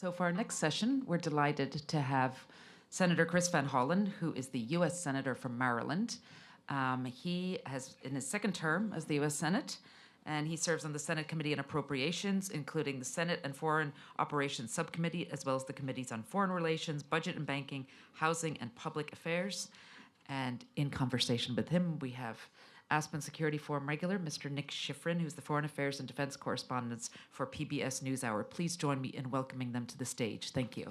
So for our next session, we're delighted to have Senator Chris Van Hollen, who is the U.S. Senator from Maryland. He has in his second term as the U.S. Senate, and he serves on the Senate Committee on Appropriations, including the Senate and Foreign Operations Subcommittee, as well as the Committees on Foreign Relations, Budget and Banking, Housing and Public Affairs. And in conversation with him, we have Aspen Security Forum regular, Mr. Nick Schifrin, who's the Foreign Affairs and Defense Correspondent for PBS NewsHour. Please join me in welcoming them to the stage. Thank you.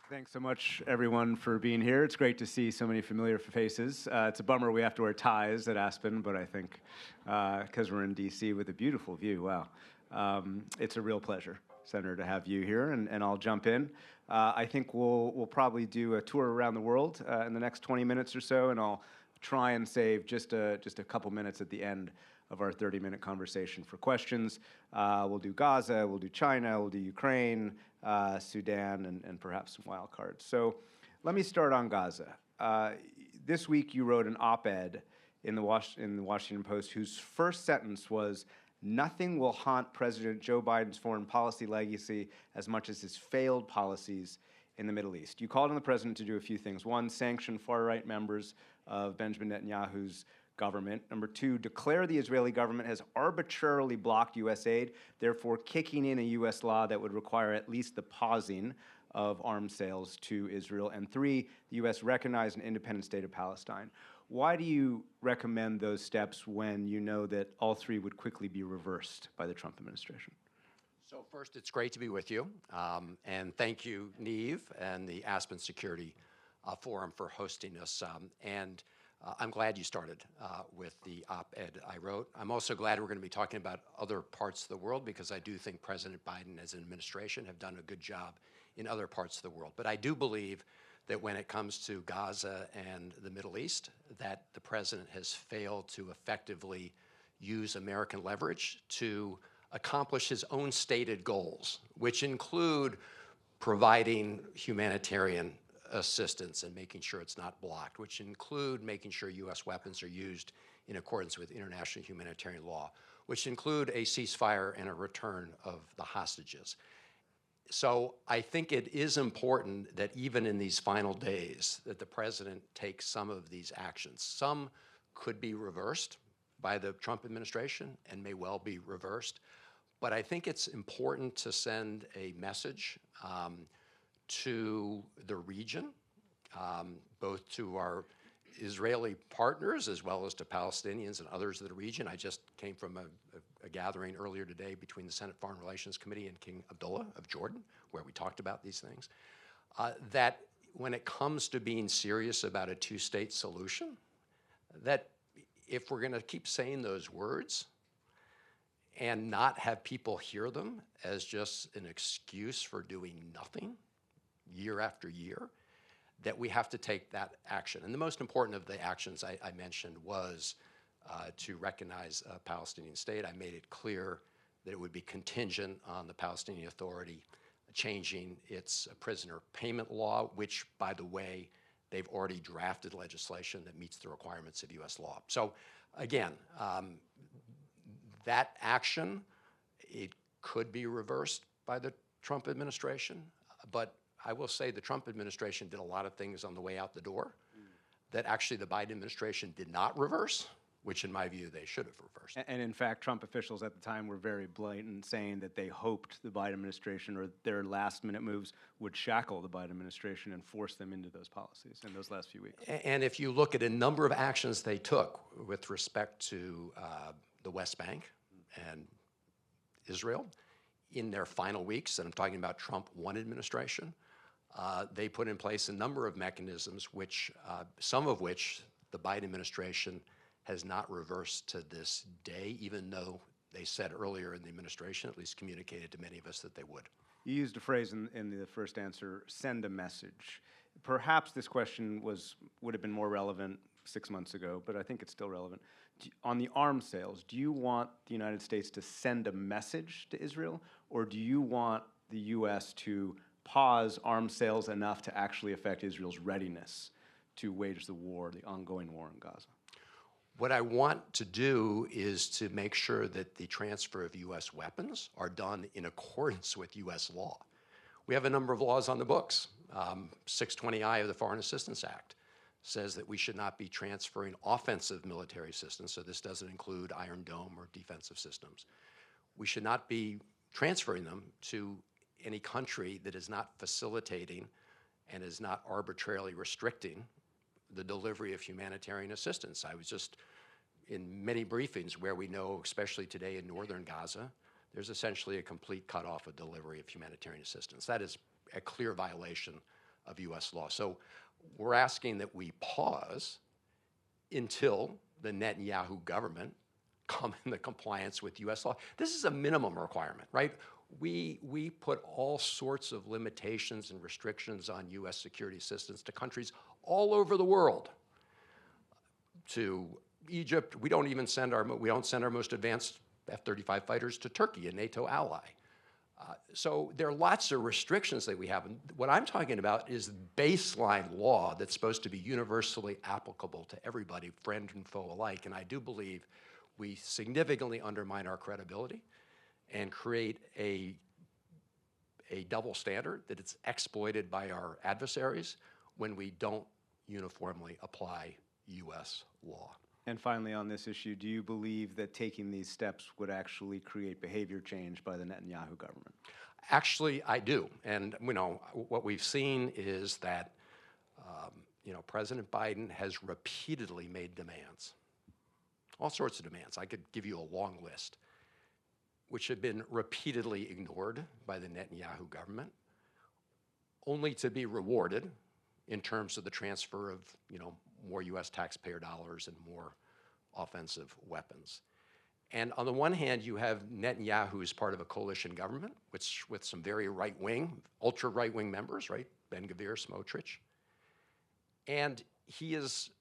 Thanks so much, everyone, for being here. It's great to see so many familiar faces. It's a bummer we have to wear ties at Aspen, but I think because we're in D.C. with a beautiful view, wow. It's a real pleasure, Senator, to have you here, and I'll jump in. I think we'll probably do a tour around the world in the next 20 minutes or so, and I'll try and save just a couple minutes at the end of our 30-minute conversation for questions. We'll do Gaza, we'll do China, we'll do Ukraine, Sudan, and perhaps some wild cards. So let me start on Gaza. This week you wrote an op-ed in the Washington Post whose first sentence was, "Nothing will haunt President Joe Biden's foreign policy legacy as much as his failed policies in the Middle East." You called on the president to do a few things. One, sanction far-right members of Benjamin Netanyahu's government. Number two, declare the Israeli government has arbitrarily blocked U.S. aid, therefore kicking in a U.S. law that would require at least the pausing of arms sales to Israel. And three, the U.S. recognize an independent state of Palestine. Why do you recommend those steps when you know that all three would quickly be reversed by the Trump administration? So first, it's great to be with you. And thank you, Neve, and the Aspen Security Forum for hosting us. I'm glad you started with the op-ed I wrote. I'm also glad we're going to be talking about other parts of the world because I do think President Biden as an administration have done a good job in other parts of the world. But I do believe that when it comes to Gaza and the Middle East, that the president has failed to effectively use American leverage to accomplish his own stated goals, which include providing humanitarian assistance and making sure it's not blocked, which include making sure U.S. weapons are used in accordance with international humanitarian law, which include a ceasefire and a return of the hostages. So I think it is important that even in these final days that the president takes some of these actions. Some could be reversed by the Trump administration and may well be reversed. But I think it's important to send a message to the region, both to our Israeli partners as well as to Palestinians and others of the region. I just came from a gathering earlier today between the Senate Foreign Relations Committee and King Abdullah of Jordan, where we talked about these things, that when it comes to being serious about a two-state solution, that if we're going to keep saying those words and not have people hear them as just an excuse for doing nothing year after year, that we have to take that action. And the most important of the actions I mentioned was to recognize a Palestinian state. I made it clear that it would be contingent on the Palestinian Authority changing its prisoner payment law, which, by the way, they've already drafted legislation that meets the requirements of U.S. law. So again, that action, it could be reversed by the Trump administration, but I will say the Trump administration did a lot of things on the way out the door that actually the Biden administration did not reverse, which in my view they should have reversed. And in fact, Trump officials at the time were very blatant, saying that they hoped the Biden administration or their last-minute moves would shackle the Biden administration and force them into those policies in those last few weeks. And if you look at a number of actions they took with respect to the West Bank and Israel in their final weeks, and I'm talking about Trump 1 administration, they put in place a number of mechanisms, which some of which the Biden administration has not reversed to this day, even though they said earlier in the administration, at least communicated to many of us that they would. You used a phrase in the first answer, send a message. Perhaps this question would have been more relevant 6 months ago, but I think it's still relevant. On the arms sales, do you want the United States to send a message to Israel, or do you want the U.S. to pause arms sales enough to actually affect Israel's readiness to wage the war, the ongoing war in Gaza? What I want to do is to make sure that the transfer of U.S. weapons are done in accordance with U.S. law. We have a number of laws on the books. 620I of the Foreign Assistance Act says that we should not be transferring offensive military assistance, so this doesn't include Iron Dome or defensive systems. We should not be transferring them to any country that is not facilitating and is not arbitrarily restricting the delivery of humanitarian assistance. I was just in many briefings where we know, especially today in northern Gaza, there's essentially a complete cutoff of delivery of humanitarian assistance. That is a clear violation of U.S. law. So we're asking that we pause until the Netanyahu government come into compliance with U.S. law. This is a minimum requirement, right? We put all sorts of limitations and restrictions on U.S. security assistance to countries all over the world. To Egypt, we don't send our most advanced F-35 fighters to Turkey, a NATO ally. So there are lots of restrictions that we have. And what I'm talking about is baseline law that's supposed to be universally applicable to everybody, friend and foe alike. And I do believe we significantly undermine our credibility and create a double standard that it's exploited by our adversaries when we don't uniformly apply U.S. law. And finally, on this issue, do you believe that taking these steps would actually create behavior change by the Netanyahu government? Actually, I do. And what we've seen is that President Biden has repeatedly made demands, all sorts of demands. I could give you a long list, which have been repeatedly ignored by the Netanyahu government, only to be rewarded in terms of the transfer of more U.S. taxpayer dollars and more offensive weapons. And on the one hand, you have Netanyahu, who's part of a coalition government, which with some very right-wing, ultra-right-wing members, right? Ben-Gvir, Smotrich. And he is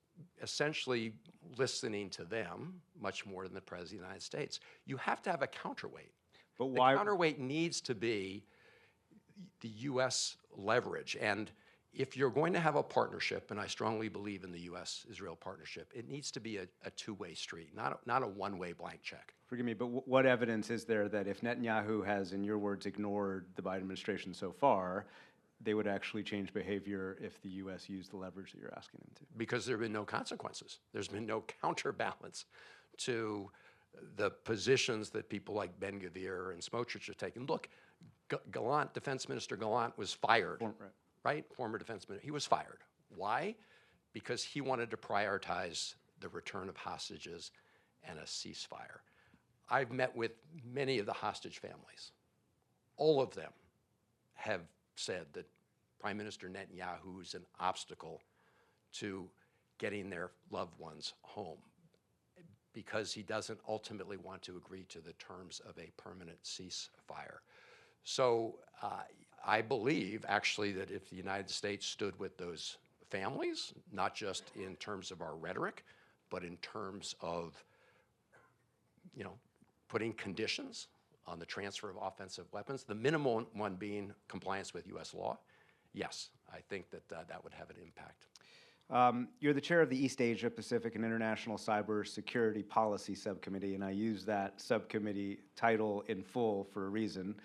essentially listening to them much more than the President of the United States. You have to have a counterweight. But why? The counterweight needs to be the U.S. leverage. And if you're going to have a partnership, and I strongly believe in the U.S.-Israel partnership, it needs to be a two-way street, not a one-way blank check. Forgive me, but what evidence is there that if Netanyahu has, in your words, ignored the Biden administration so far, they would actually change behavior if the U.S. used the leverage that you're asking them to? Because there have been no consequences. There's been no counterbalance to the positions that people like Ben-Gvir and Smotrich have taken. Look, Gallant, Defense Minister Gallant was fired. Right? Former defense minister. He was fired. Why? Because he wanted to prioritize the return of hostages and a ceasefire. I've met with many of the hostage families. All of them have said that Prime Minister Netanyahu is an obstacle to getting their loved ones home because he doesn't ultimately want to agree to the terms of a permanent ceasefire. So I believe, actually, that if the United States stood with those families, not just in terms of our rhetoric, but in terms of, putting conditions on the transfer of offensive weapons, the minimum one being compliance with U.S. law, yes, I think that that would have an impact. You're the chair of the East Asia, Pacific, and International Cyber Security Policy Subcommittee, and I use that subcommittee title in full for a reason.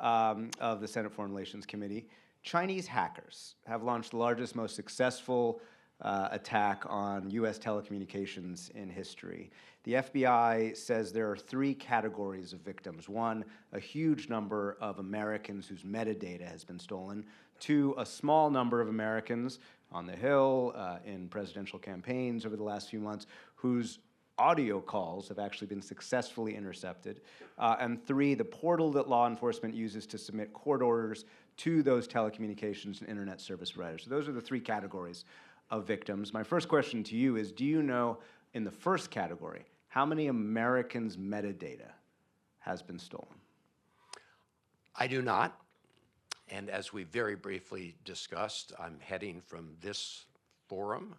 Of the Senate Foreign Relations Committee. Chinese hackers have launched the largest, most successful attack on U.S. telecommunications in history. The FBI says there are 3 categories of victims. 1, a huge number of Americans whose metadata has been stolen. 2, a small number of Americans on the Hill, in presidential campaigns over the last few months, whose audio calls have actually been successfully intercepted. And 3, the portal that law enforcement uses to submit court orders to those telecommunications and internet service providers. So those are the 3 categories of victims. My first question to you is, do you know, in the first category, how many Americans' metadata has been stolen? I do not. And as we very briefly discussed, I'm heading from this forum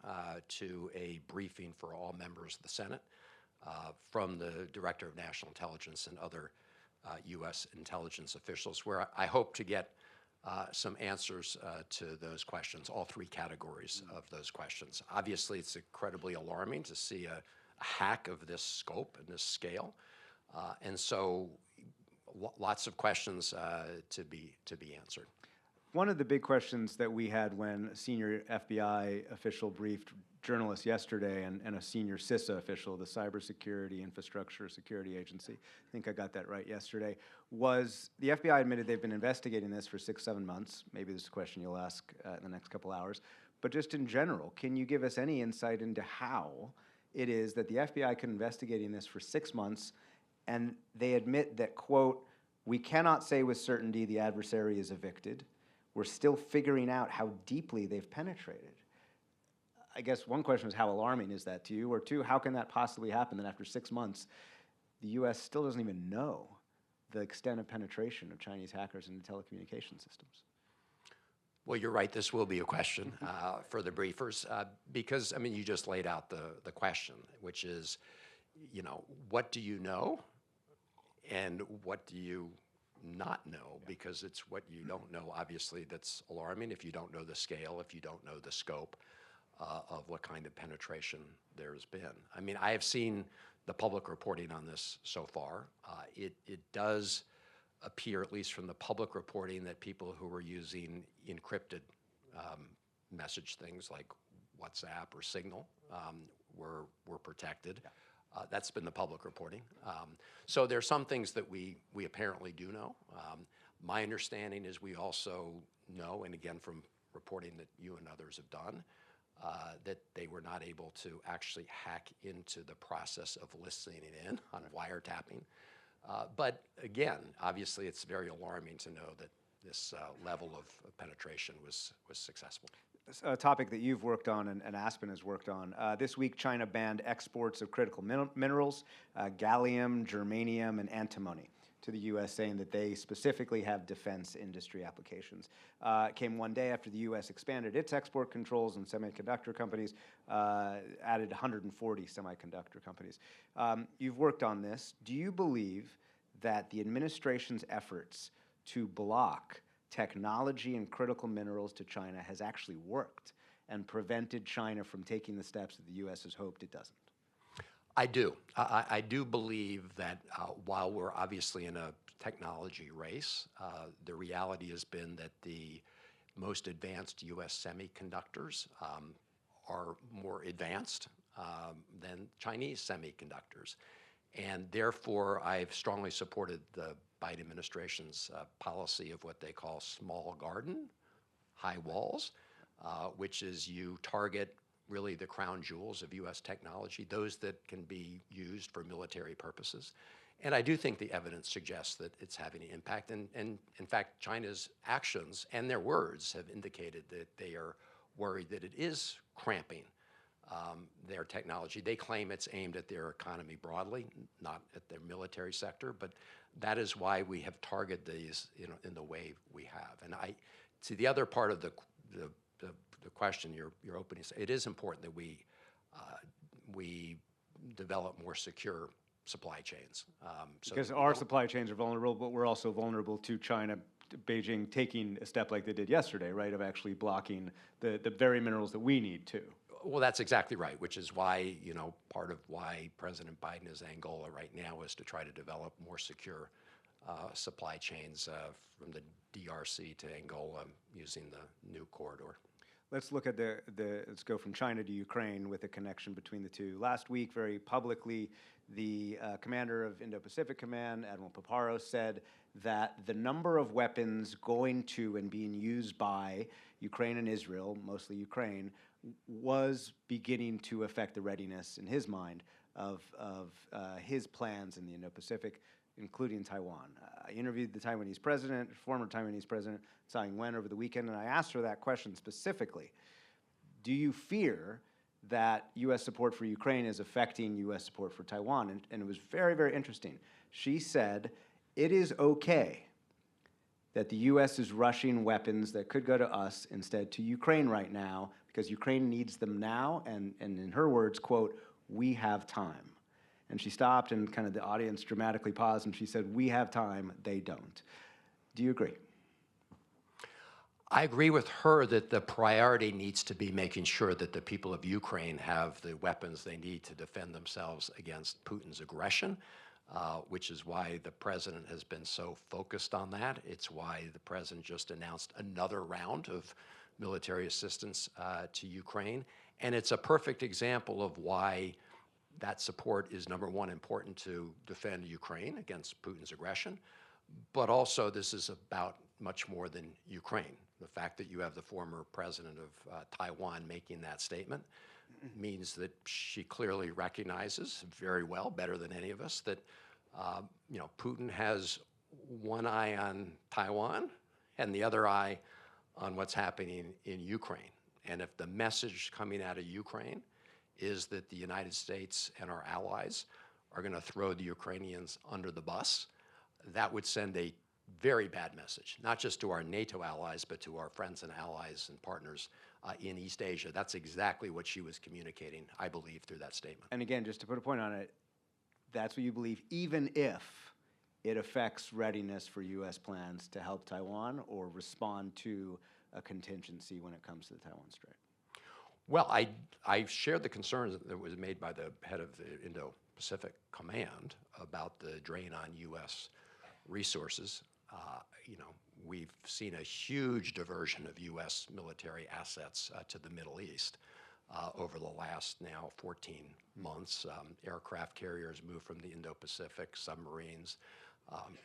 to a briefing for all members of the Senate from the Director of National Intelligence and other U.S. intelligence officials, where I hope to get some answers to those questions, all 3 categories of those questions. Obviously, it's incredibly alarming to see hack of this scope and this scale. And so lots of questions to be answered. One of the big questions that we had when a senior FBI official briefed journalists yesterday and a senior CISA official, the Cybersecurity Infrastructure Security Agency, I think I got that right yesterday, was the FBI admitted they've been investigating this for 6-7 months. Maybe this is a question you'll ask in the next couple hours. But just in general, can you give us any insight into how it is that the FBI could investigating this for 6 months and they admit that, quote, "We cannot say with certainty the adversary is evicted. We're still figuring out how deeply they've penetrated." I guess one question is, how alarming is that to you? Or two, how can that possibly happen that after 6 months, the U.S. still doesn't even know the extent of penetration of Chinese hackers into telecommunication systems? Well, you're right. This will be a question for the briefers because, I mean, you just laid out the question, which is, you know, what do you know and what do you not know? Because it's what you don't know, obviously, that's alarming. If you don't know the scale, if you don't know the scope of what kind of penetration there's been. I mean, I have seen the public reporting on this so far. It does appear, at least from the public reporting, that people who were using encrypted message things like WhatsApp or Signal were protected. Yeah. That's been the public reporting. So there's some things that we apparently do know. My understanding is we also know, and again from reporting that you and others have done, that they were not able to actually hack into the process of listening in on wiretapping. But again, obviously it's very alarming to know that this level of penetration was successful. A topic that you've worked on and Aspen has worked on. This week, China banned exports of critical minerals, gallium, germanium, and antimony to the U.S., saying that they specifically have defense industry applications. It came one day after the U.S. expanded its export controls on semiconductor companies, added 140 semiconductor companies. You've worked on this. Do you believe that the administration's efforts to block technology and critical minerals to China has actually worked and prevented China from taking the steps that the U.S. has hoped it doesn't? I do. I do believe that while we're obviously in a technology race, the reality has been that the most advanced U.S. semiconductors are more advanced than Chinese semiconductors. And therefore, I've strongly supported the Biden administration's policy of what they call small garden, high walls, which is you target really the crown jewels of U.S. technology, those that can be used for military purposes. And I do think the evidence suggests that it's having an impact. And in fact, China's actions and their words have indicated that they are worried that it is cramping their technology. They claim it's aimed at their economy broadly, not at their military sector, but that is why we have targeted these, you know, in the way we have. And to the other part of the question you're opening, it is important that we develop more secure supply chains. Because our supply chains are vulnerable, but we're also vulnerable to China, Beijing taking a step like they did yesterday, right, of actually blocking the very minerals that we need too. Well, that's exactly right, which is why, you know, part of why President Biden is in Angola right now is to try to develop more secure supply chains from the DRC to Angola using the new corridor. Let's look at let's go from China to Ukraine with a connection between the two. Last week, very publicly, the commander of Indo-Pacific Command, Admiral Paparo, said that the number of weapons going to and being used by Ukraine and Israel, mostly Ukraine, was beginning to affect the readiness, in his mind, of his plans in the Indo-Pacific, including Taiwan. I interviewed the Taiwanese president, former Taiwanese president, Tsai Ing-wen, over the weekend, and I asked her that question specifically. Do you fear that U.S. support for Ukraine is affecting U.S. support for Taiwan? And it was very, very interesting. She said, it is okay that the U.S. is rushing weapons that could go to us instead to Ukraine right now because Ukraine needs them now, and in her words, quote, we have time. And she stopped and kind of the audience dramatically paused and she said, we have time, they don't. Do you agree? I agree with her that the priority needs to be making sure that the people of Ukraine have the weapons they need to defend themselves against Putin's aggression, which is why the president has been so focused on that. It's why the president just announced another round of military assistance to Ukraine. And it's a perfect example of why that support is, number one, important to defend Ukraine against Putin's aggression, but also this is about much more than Ukraine. The fact that you have the former president of Taiwan making that statement means that she clearly recognizes very well, better than any of us, that Putin has one eye on Taiwan and the other eye on what's happening in Ukraine. And if the message coming out of Ukraine is that the United States and our allies are going to throw the Ukrainians under the bus, that would send a very bad message, not just to our NATO allies, but to our friends and allies and partners in East Asia. That's exactly what she was communicating, I believe, through that statement. And again, just to put a point on it, that's what you believe, even if it affects readiness for U.S. plans to help Taiwan or respond to a contingency when it comes to the Taiwan Strait. Well, I shared the concerns that was made by the head of the Indo-Pacific Command about the drain on U.S. resources. We've seen a huge diversion of U.S. military assets to the Middle East over the last now 14 months. Aircraft carriers moved from the Indo-Pacific, submarines,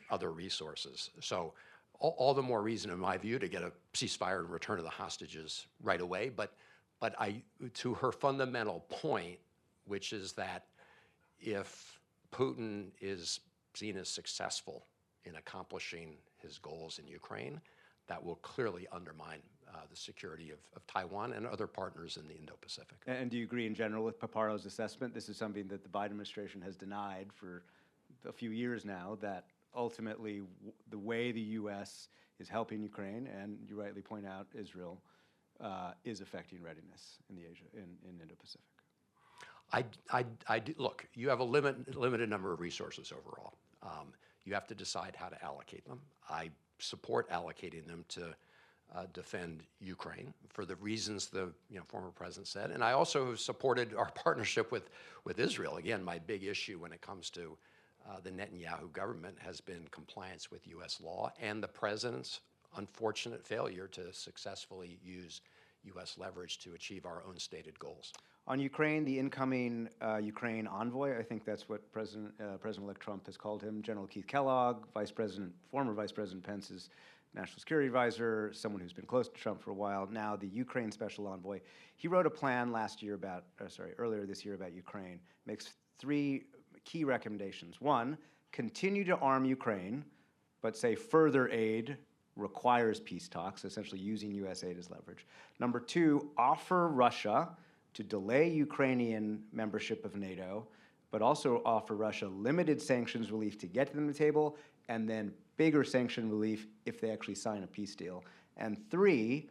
other resources. So all the more reason, in my view, to get a ceasefire and return of the hostages right away. But to her fundamental point, which is that if Putin is seen as successful in accomplishing his goals in Ukraine, that will clearly undermine the security of Taiwan and other partners in the Indo-Pacific. And do you agree in general with Paparo's assessment? This is something that the Biden administration has denied for a few years now, that ultimately the way the U.S. is helping Ukraine, and you rightly point out Israel, is affecting readiness in the Indo-Pacific. Look, you have a limited number of resources overall. You have to decide how to allocate them. I support allocating them to defend Ukraine for the reasons the former president said, and I also supported our partnership with Israel. Again, my big issue when it comes to the Netanyahu government has been compliance with U.S. law and the president's unfortunate failure to successfully use U.S. leverage to achieve our own stated goals. On Ukraine, the incoming Ukraine envoy, I think that's what President-elect Trump has called him, General Keith Kellogg, former Vice President Pence's national security advisor, someone who's been close to Trump for a while, now the Ukraine special envoy. He wrote a plan earlier this year about Ukraine, makes 3 key recommendations. 1, continue to arm Ukraine, but say further aid requires peace talks, essentially using U.S. aid as leverage. Number 2, offer Russia to delay Ukrainian membership of NATO, but also offer Russia limited sanctions relief to get them to the table, and then bigger sanction relief if they actually sign a peace deal. And 3,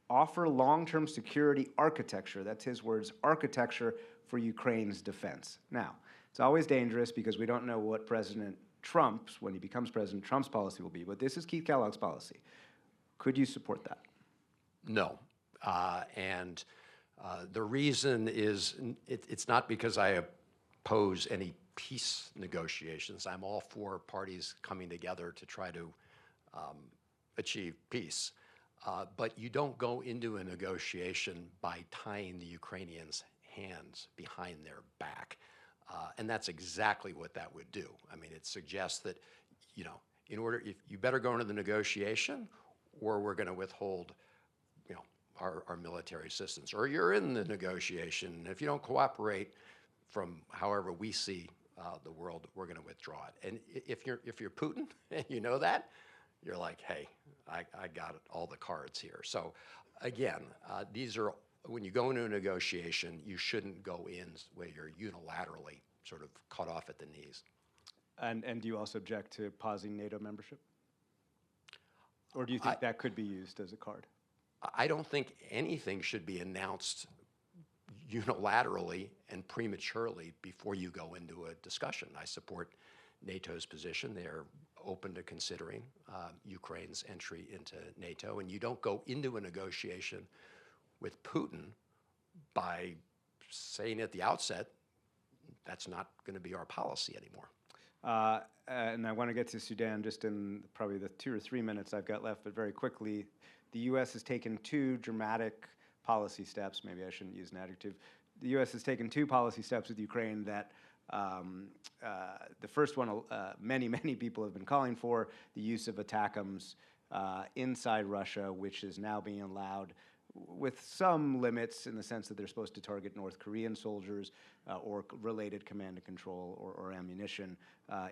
offer long-term security architecture, that's his words, architecture for Ukraine's defense. Now, it's always dangerous because we don't know what President Trump's, when he becomes president, Trump's policy will be, but this is Keith Kellogg's policy. Could you support that? No, and the reason is it's not because I oppose any peace negotiations. I'm all for parties coming together to try to achieve peace. But you don't go into a negotiation by tying the Ukrainians' hands behind their back. And that's exactly what that would do. I mean, it suggests that, if you better go into the negotiation, or we're going to withhold, our military assistance, or you're in the negotiation. And if you don't cooperate from however we see the world, we're going to withdraw it. And if you're Putin and you know that, you're like, hey, I got all the cards here. So again, these are, when you go into a negotiation, you shouldn't go in where you're unilaterally sort of cut off at the knees. And do you also object to pausing NATO membership? Or do you think that could be used as a card? I don't think anything should be announced unilaterally and prematurely before you go into a discussion. I support NATO's position. They're open to considering Ukraine's entry into NATO, and you don't go into a negotiation with Putin by saying at the outset, that's not going to be our policy anymore. And I want to get to Sudan just in probably the 2 or 3 minutes I've got left, but very quickly, the U.S. has taken 2 dramatic policy steps. Maybe I shouldn't use an adjective. The U.S. has taken 2 policy steps with Ukraine that the first one, many people have been calling for, the use of ATACMS inside Russia, which is now being allowed with some limits in the sense that they're supposed to target North Korean soldiers or related command and control or ammunition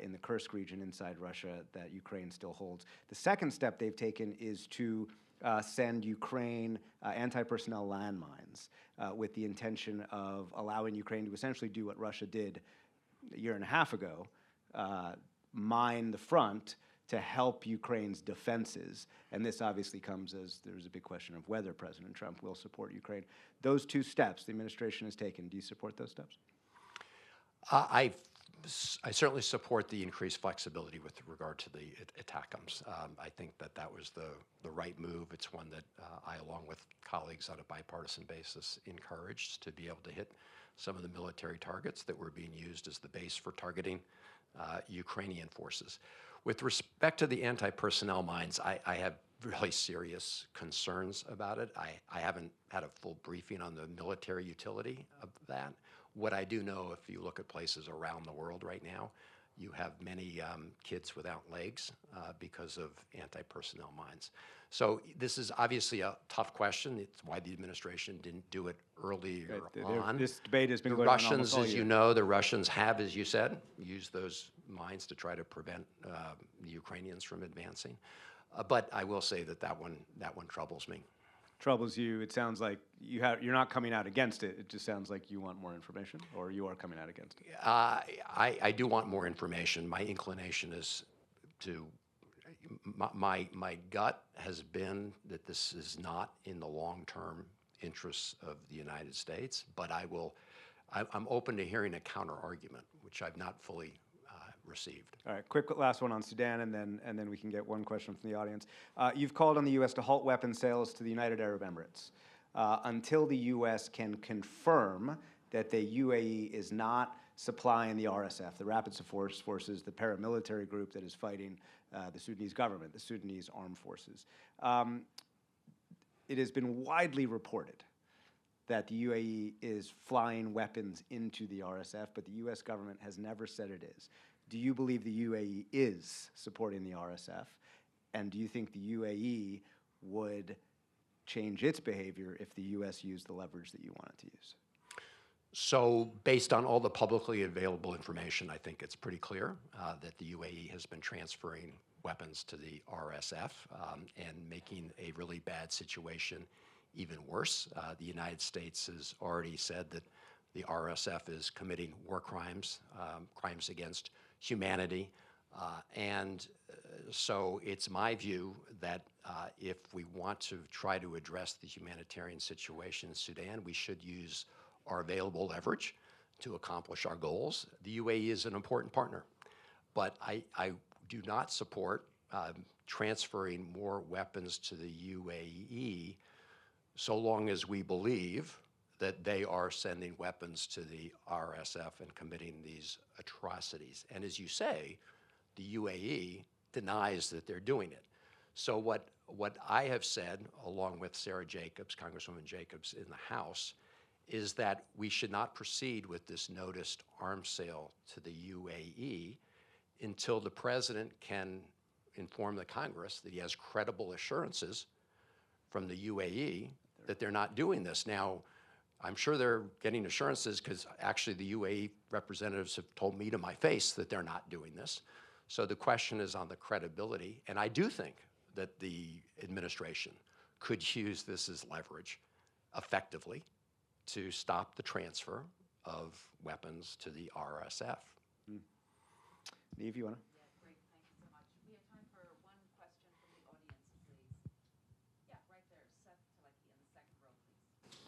in the Kursk region inside Russia that Ukraine still holds. The second step they've taken is to send Ukraine anti-personnel landmines with the intention of allowing Ukraine to essentially do what Russia did a year and a half ago, mine the front to help Ukraine's defenses. And this obviously comes as there's a big question of whether President Trump will support Ukraine. Those 2 steps the administration has taken, do you support those steps? I certainly support the increased flexibility with regard to the ATACMS. I think that was the right move. It's one that I, along with colleagues on a bipartisan basis, encouraged to be able to hit some of the military targets that were being used as the base for targeting Ukrainian forces. With respect to the anti-personnel mines, I have really serious concerns about it. I haven't had a full briefing on the military utility of that. What I do know, if you look at places around the world right now, you have many kids without legs because of anti-personnel mines. So this is obviously a tough question. It's why the administration didn't do it earlier on. This debate has been The going on almost Russians, all as year. you know, the Russians have, as you said, used those mines to try to prevent the Ukrainians from advancing. But I will say that one troubles me. Troubles you. It sounds like you're not coming out against it. It just sounds like you want more information, or you are coming out against it. I do want more information. My inclination is to, my gut has been that this is not in the long-term interests of the United States, but I'm open to hearing a counter-argument, which I've not fully received. All right, quick last one on Sudan, and then we can get one question from the audience. You've called on the U.S. to halt weapons sales to the United Arab Emirates until the U.S. can confirm that the UAE is not supplying the RSF, the Rapid Support Forces, the paramilitary group that is fighting the Sudanese government, the Sudanese armed forces. It has been widely reported that the UAE is flying weapons into the RSF, but the U.S. government has never said it is. Do you believe the UAE is supporting the RSF? And do you think the UAE would change its behavior if the U.S. used the leverage that you want it to use? So based on all the publicly available information, I think it's pretty clear that the UAE has been transferring weapons to the RSF and making a really bad situation even worse. The United States has already said that the RSF is committing war crimes, crimes against humanity, and so it's my view that if we want to try to address the humanitarian situation in Sudan, we should use our available leverage to accomplish our goals. The UAE is an important partner, but I do not support transferring more weapons to the UAE so long as we believe that they are sending weapons to the RSF and committing these atrocities. And as you say, the UAE denies that they're doing it. So what I have said, along with Sarah Jacobs, Congresswoman Jacobs in the House, is that we should not proceed with this noticed arms sale to the UAE until the president can inform the Congress that he has credible assurances from the UAE that they're not doing this. Now, I'm sure they're getting assurances because actually the UAE representatives have told me to my face that they're not doing this. So the question is on the credibility, and I do think that the administration could use this as leverage effectively to stop the transfer of weapons to the RSF. Neve, you want to? Yeah, great. Thank you so much. We have time for one question from the audience, please. Yeah, right there. Seth Telecki in the second row, please.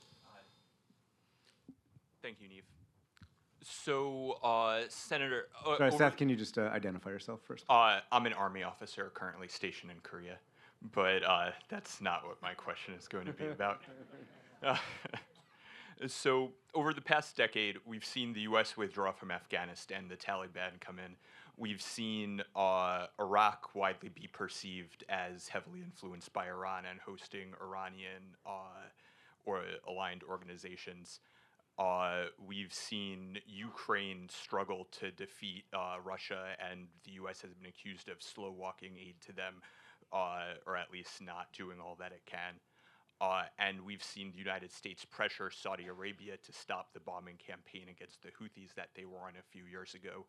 Thank you, Neve. Senator, Sorry, Seth, can you just identify yourself first? I'm an Army officer currently stationed in Korea, but that's not what my question is going to be about. Uh, So over the past decade, we've seen the U.S. withdraw from Afghanistan, the Taliban come in. We've seen Iraq widely be perceived as heavily influenced by Iran and hosting Iranian or aligned organizations. We've seen Ukraine struggle to defeat Russia, and the U.S. has been accused of slow walking aid to them, or at least not doing all that it can. And we've seen the United States pressure Saudi Arabia to stop the bombing campaign against the Houthis that they were on a few years ago.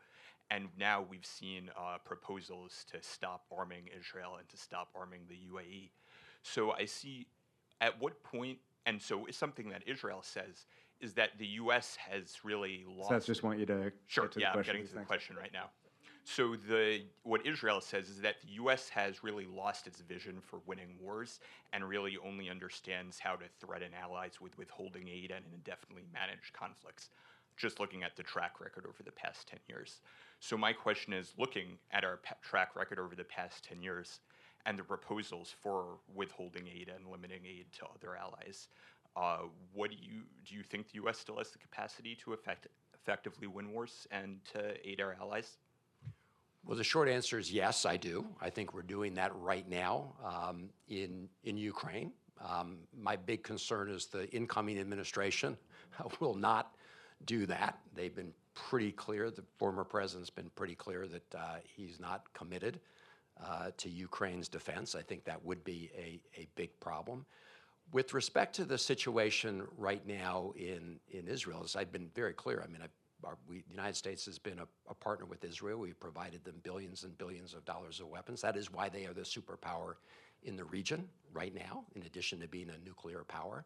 And now we've seen proposals to stop arming Israel and to stop arming the UAE. So I see at what point, and so it's something that Israel says, is that the U.S. has really lost. Seth, just want you to Sure, get to yeah, the I'm question. getting to the Thanks. question right now. So what Israel says is that the U.S. has really lost its vision for winning wars and really only understands how to threaten allies with withholding aid and indefinitely manage conflicts, just looking at the track record over the past 10 years. So my question is, looking at our track record over the past 10 years and the proposals for withholding aid and limiting aid to other allies, what do you think the U.S. still has the capacity to effectively win wars and to aid our allies? Well, the short answer is yes, I do. I think we're doing that right now in Ukraine. My big concern is the incoming administration will not do that. They've been pretty clear, the former president's been pretty clear that he's not committed to Ukraine's defense. I think that would be a big problem. With respect to the situation right now in Israel, as I've been very clear, I mean, the United States has been a partner with Israel. We've provided them billions and billions of dollars of weapons. That is why they are the superpower in the region right now, in addition to being a nuclear power.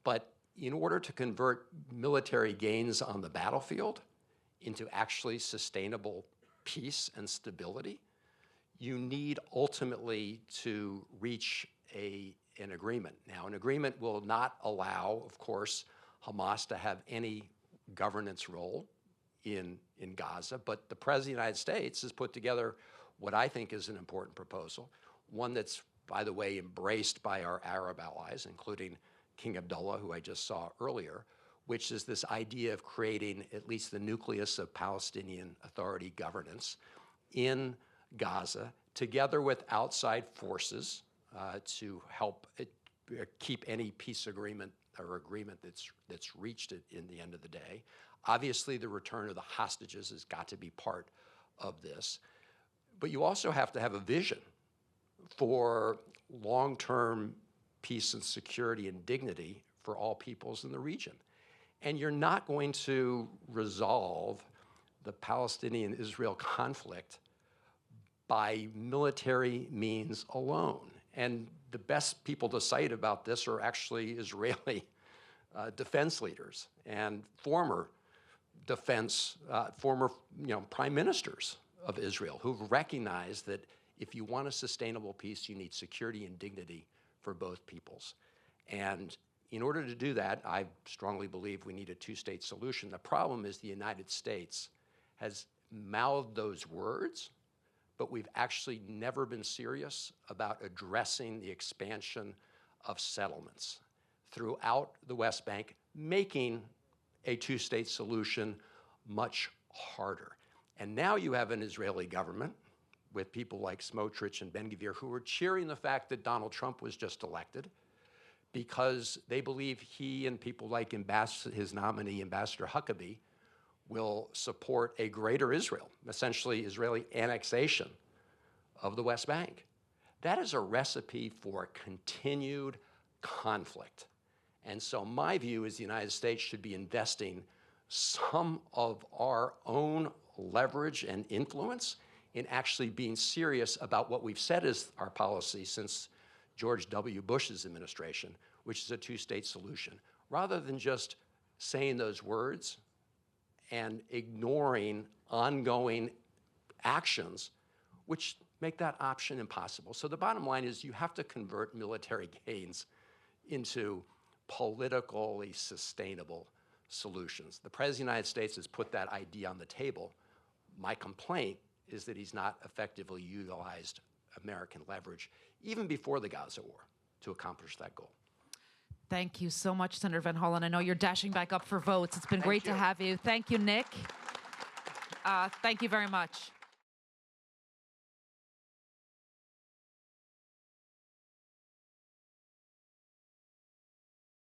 But in order to convert military gains on the battlefield into actually sustainable peace and stability, you need ultimately to reach an agreement. Now, an agreement will not allow, of course, Hamas to have any governance role in Gaza, but the President of the United States has put together what I think is an important proposal, one that's, by the way, embraced by our Arab allies, including King Abdullah, who I just saw earlier, which is this idea of creating at least the nucleus of Palestinian Authority governance in Gaza, together with outside forces to help keep any peace agreement or agreement that's reached in the end of the day. Obviously, the return of the hostages has got to be part of this. But you also have to have a vision for long-term peace and security and dignity for all peoples in the region. And you're not going to resolve the Palestinian-Israel conflict by military means alone. And the best people to cite about this are actually Israeli defense leaders and former prime ministers of Israel who've recognized that if you want a sustainable peace, you need security and dignity for both peoples. And in order to do that, I strongly believe we need a two-state solution. The problem is the United States has mouthed those words, but we've actually never been serious about addressing the expansion of settlements throughout the West Bank, making a two-state solution much harder. And now you have an Israeli government with people like Smotrich and Ben-Gvir who are cheering the fact that Donald Trump was just elected because they believe he and people like his nominee, Ambassador Huckabee, will support a greater Israel, essentially Israeli annexation of the West Bank. That is a recipe for continued conflict. And so my view is the United States should be investing some of our own leverage and influence in actually being serious about what we've said is our policy since George W. Bush's administration, which is a two-state solution, rather than just saying those words and ignoring ongoing actions which make that option impossible. So the bottom line is you have to convert military gains into politically sustainable solutions. The President of the United States has put that idea on the table. My complaint is that he's not effectively utilized American leverage, even before the Gaza war, to accomplish that goal. Thank you so much, Senator Van Hollen. I know you're dashing back up for votes. It's been great to have you. Thank you, Nick. Thank you very much.